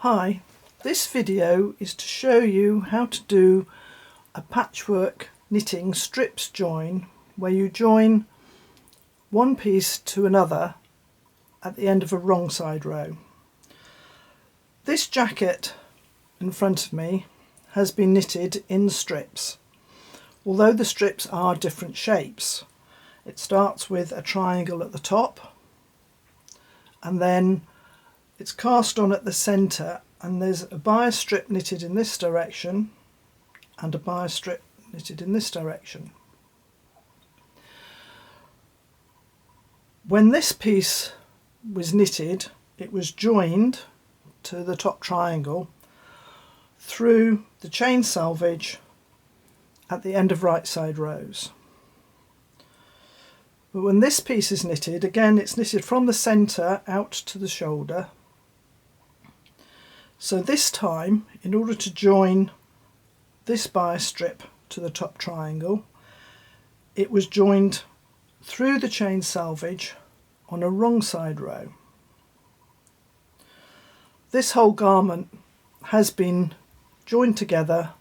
Hi, this video is to show you how to do a patchwork knitting strips join where you join one piece to another at the end of a wrong side row. This jacket in front of me has been knitted in strips, although the strips are different shapes. It starts with a triangle at the top and then it's cast on at the centre, and there's a bias strip knitted in this direction and a bias strip knitted in this direction. When this piece was knitted, it was joined to the top triangle through the chain selvage at the end of right side rows. But when this piece is knitted, again it's knitted from the centre out to the shoulder. So this time, in order to join this bias strip to the top triangle, it was joined through the chain selvage on a wrong side row. This whole garment has been joined together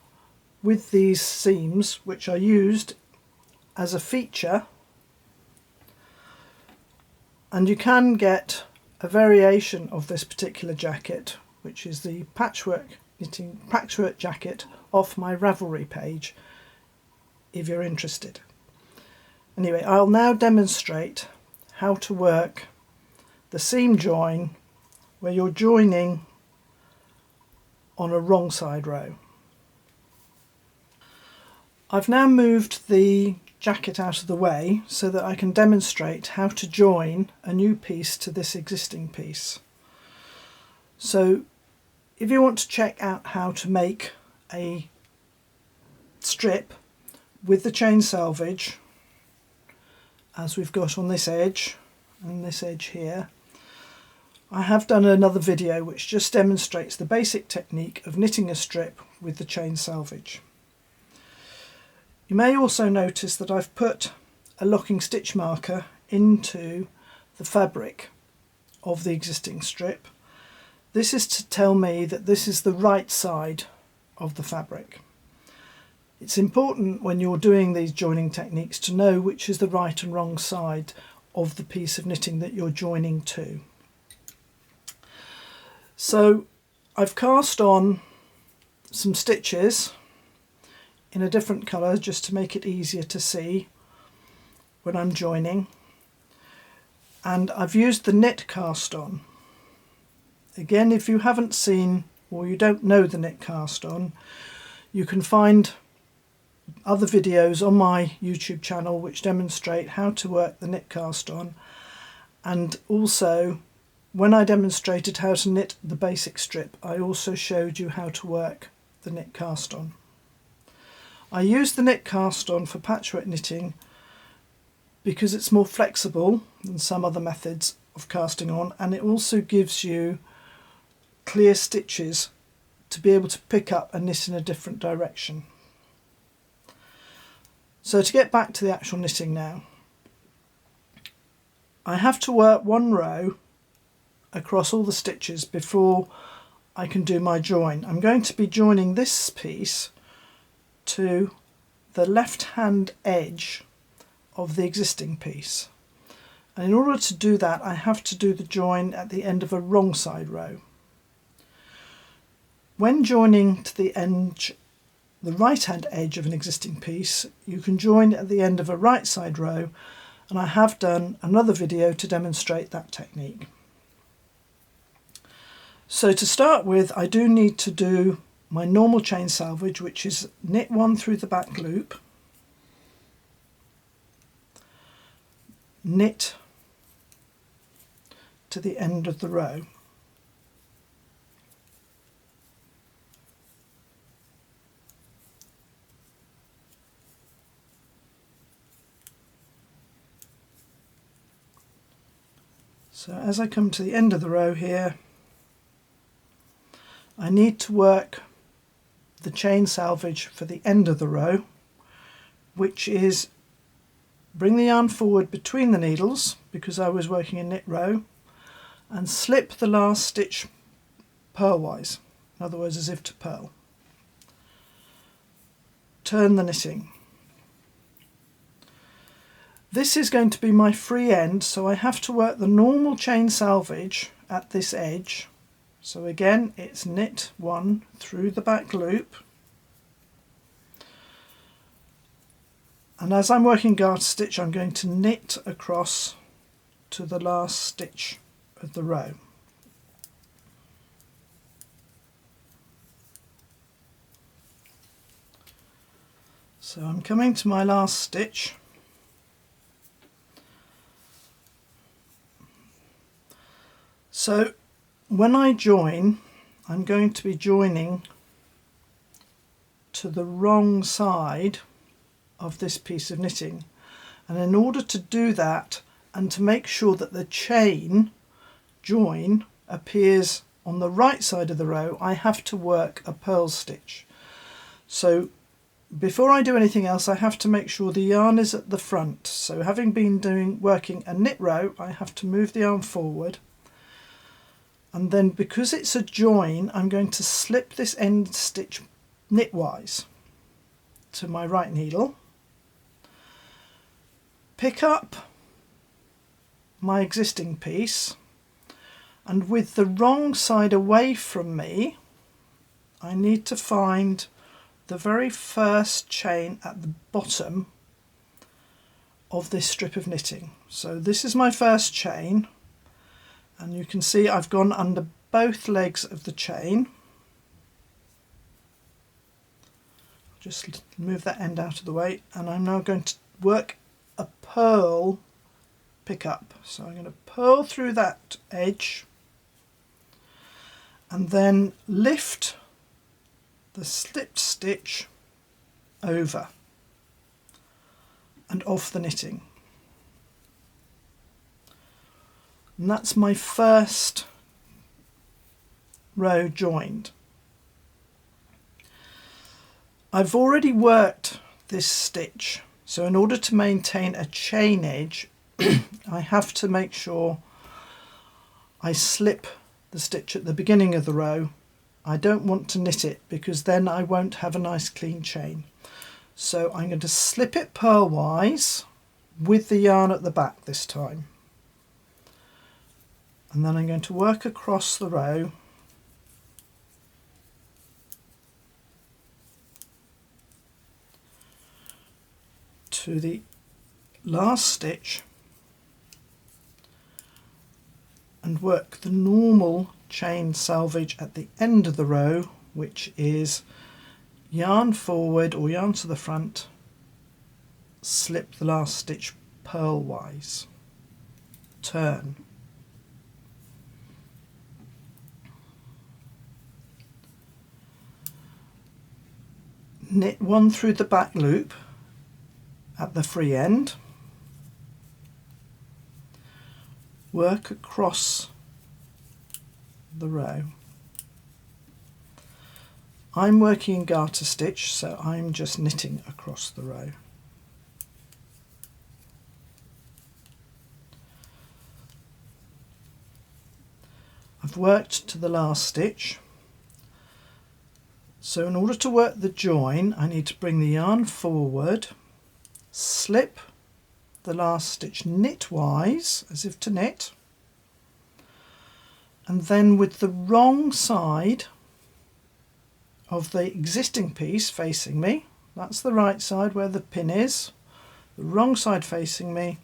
with these seams, which are used as a feature, and you can get a variation of this particular jacket, which is the patchwork jacket, off my Ravelry page if you're interested. Anyway, I'll now demonstrate how to work the seam join where you're joining on a wrong side row. I've now moved the jacket out of the way so that I can demonstrate how to join a new piece to this existing piece. So if you want to check out how to make a strip with the chain selvage, as we've got on this edge and this edge here, I have done another video which just demonstrates the basic technique of knitting a strip with the chain selvage. You may also notice that I've put a locking stitch marker into the fabric of the existing strip. This is to tell me that this is the right side of the fabric. It's important when you're doing these joining techniques to know which is the right and wrong side of the piece of knitting that you're joining to. So I've cast on some stitches in a different colour just to make it easier to see when I'm joining, and I've used the knit cast on. Again, if you haven't seen or you don't know the knit cast on, you can find other videos on my YouTube channel which demonstrate how to work the knit cast on, and also when I demonstrated how to knit the basic strip, I also showed you how to work the knit cast on. I use the knit cast on for patchwork knitting because it's more flexible than some other methods of casting on, and it also gives you clear stitches to be able to pick up and knit in a different direction. So to get back to the actual knitting now, I have to work one row across all the stitches before I can do my join. I'm going to be joining this piece to the left hand edge of the existing piece, and in order to do that I have to do the join at the end of a wrong side row. When joining to the right hand edge of an existing piece, you can join at the end of a right side row, and I have done another video to demonstrate that technique. So to start with, I do need to do my normal chain selvage, which is knit one through the back loop, knit to the end of the row, so as I come to the end of the row here, I need to work the chain selvage for the end of the row, which is bring the yarn forward between the needles because I was working a knit row, and slip the last stitch purlwise, in other words as if to purl. Turn the knitting. This is going to be my free end, so I have to work the normal chain salvage at this edge. So again, it's knit 1 through the back loop, and as I'm working garter stitch, I'm going to knit across to the last stitch of the row. So I'm coming to my last stitch. So when I join, I'm going to be joining to the wrong side of this piece of knitting, and in order to do that and to make sure that the chain join appears on the right side of the row, I have to work a purl stitch. So before I do anything else, I have to make sure the yarn is at the front. So having been working a knit row, I have to move the yarn forward, and then because it's a join, I'm going to slip this end stitch knitwise to my right needle, pick up my existing piece, and with the wrong side away from me, I need to find the very first chain at the bottom of this strip of knitting. So this is my first chain, and you can see I've gone under both legs of the chain. Just move that end out of the way, and I'm now going to work a purl pickup. So I'm going to purl through that edge and then lift the slipped stitch over and off the knitting. And that's my first row joined. I've already worked this stitch, so in order to maintain a chain edge I have to make sure I slip the stitch at the beginning of the row. I don't want to knit it because then I won't have a nice clean chain. So I'm going to slip it purlwise with the yarn at the back this time. And then I'm going to work across the row to the last stitch and work the normal chain salvage at the end of the row, which is yarn forward or yarn to the front, slip the last stitch purlwise, turn. Knit 1 through the back loop at the free end, work across the row. I'm working in garter stitch, so I'm just knitting across the row. I've worked to the last stitch. So in order to work the join, I need to bring the yarn forward, slip the last stitch knitwise, as if to knit, and then with the wrong side of the existing piece facing me, that's the right side where the pin is, the wrong side facing me,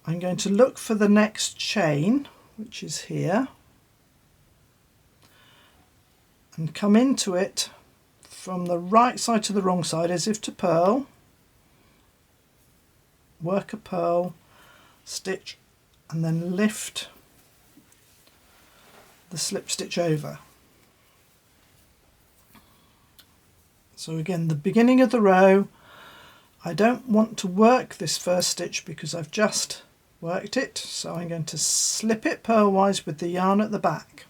I'm going to look for the next chain, which is here, and come into it from the right side to the wrong side as if to purl, work a purl stitch, and then lift the slip stitch over. So again, the beginning of the row, I don't want to work this first stitch because I've just worked it, so I'm going to slip it purlwise with the yarn at the back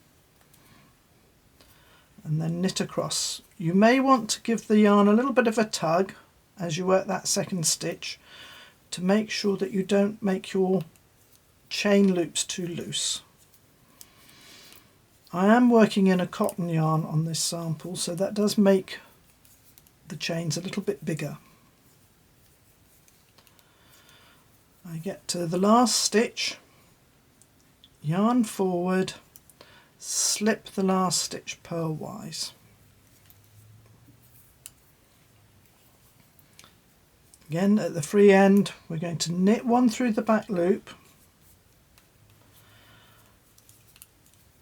and then knit across. You may want to give the yarn a little bit of a tug as you work that second stitch to make sure that you don't make your chain loops too loose. I am working in a cotton yarn on this sample, so that does make the chains a little bit bigger. I get to the last stitch, yarn forward, slip the last stitch purlwise. Again, at the free end, we're going to knit one through the back loop,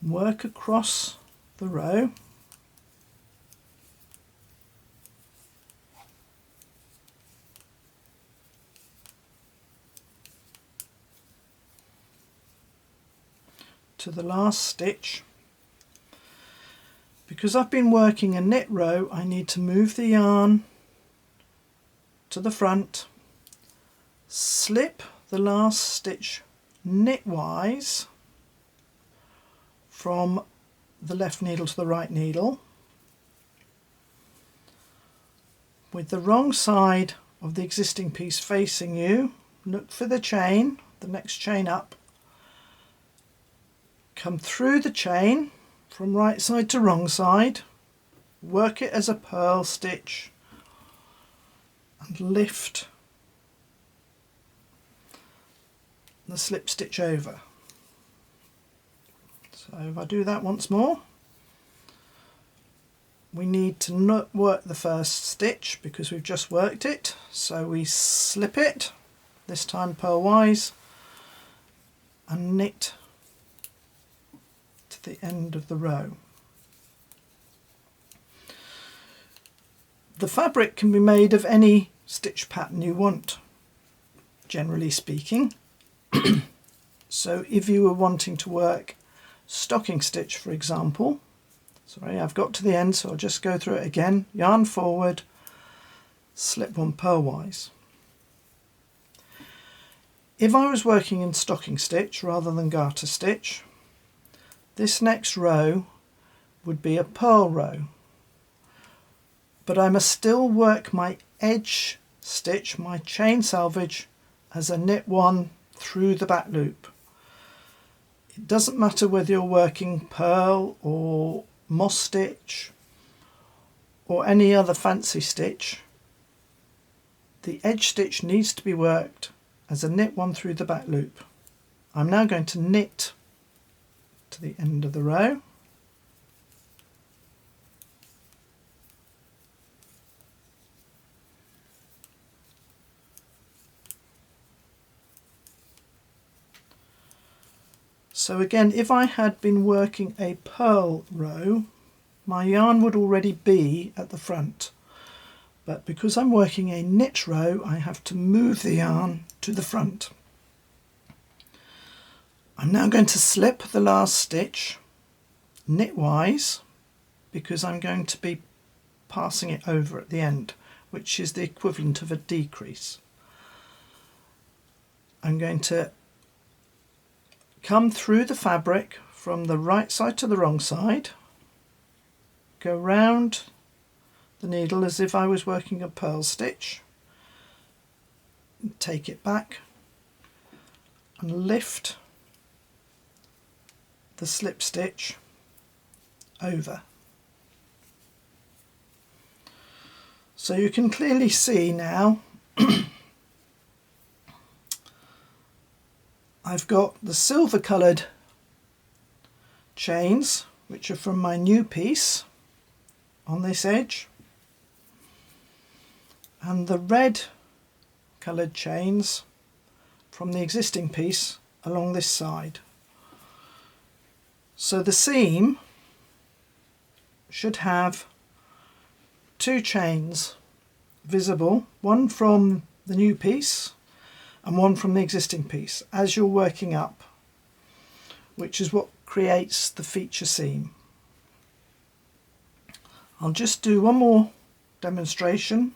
work across the row, to the last stitch. Because I've been working a knit row, I need to move the yarn to the front, slip the last stitch knitwise from the left needle to the right needle, with the wrong side of the existing piece facing you. Look for the chain, the next chain up, come through the chain from right side to wrong side, work it as a purl stitch and lift the slip stitch over. So if I do that once more, we need to not work the first stitch because we've just worked it, so we slip it, this time purlwise, and knit to the end of the row. The fabric can be made of any stitch pattern you want, generally speaking. So if you were wanting to work stocking stitch, for example, sorry, I've got to the end, so I'll just go through it again. Yarn forward, slip one purlwise. If I was working in stocking stitch rather than garter stitch, this next row would be a purl row, but I must still work my edge stitch, my chain selvage, as a knit one through the back loop. It doesn't matter whether you're working purl or moss stitch or any other fancy stitch, the edge stitch needs to be worked as a knit one through the back loop. I'm now going to knit to the end of the row, so again, if I had been working a purl row, my yarn would already be at the front, but because I'm working a knit row, I have to move the yarn to the front. I'm now going to slip the last stitch knitwise because I'm going to be passing it over at the end, which is the equivalent of a decrease. I'm going to come through the fabric from the right side to the wrong side, go round the needle as if I was working a purl stitch, take it back and lift the slip stitch over. So you can clearly see now I've got the silver coloured chains, which are from my new piece on this edge, and the red coloured chains from the existing piece along this side. So the seam should have two chains visible, one from the new piece and one from the existing piece as you're working up, which is what creates the feature seam. I'll just do one more demonstration.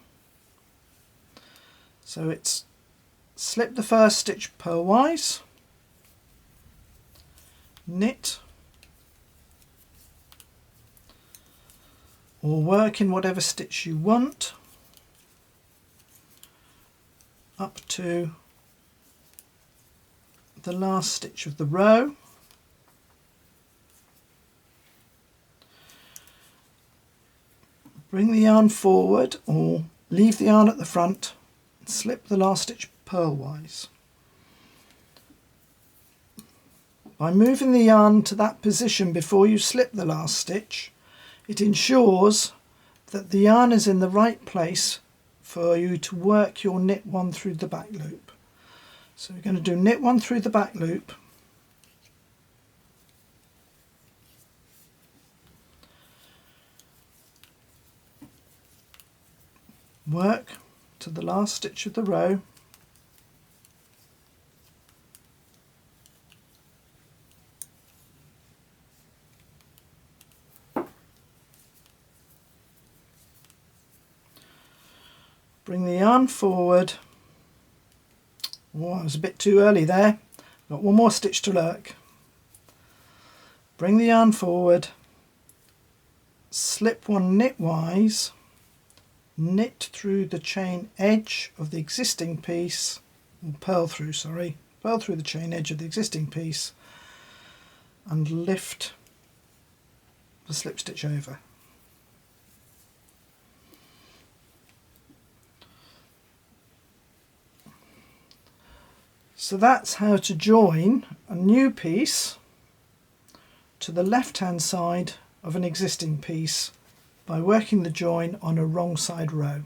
So it's slip the first stitch purlwise, knit, or work in whatever stitch you want up to the last stitch of the row, Bring the yarn forward or leave the yarn at the front and slip the last stitch purlwise. By moving the yarn to that position before you slip the last stitch, it ensures that the yarn is in the right place for you to work your knit one through the back loop. So we're going to do knit one through the back loop, work to the last stitch of the row, bring the yarn forward. Oh, I was a bit too early there. Got one more stitch to lurk. Bring the yarn forward, slip one knitwise, knit through the chain edge of the existing piece, or purl through the chain edge of the existing piece, and lift the slip stitch over. So that's how to join a new piece to the left hand side of an existing piece by working the join on a wrong side row.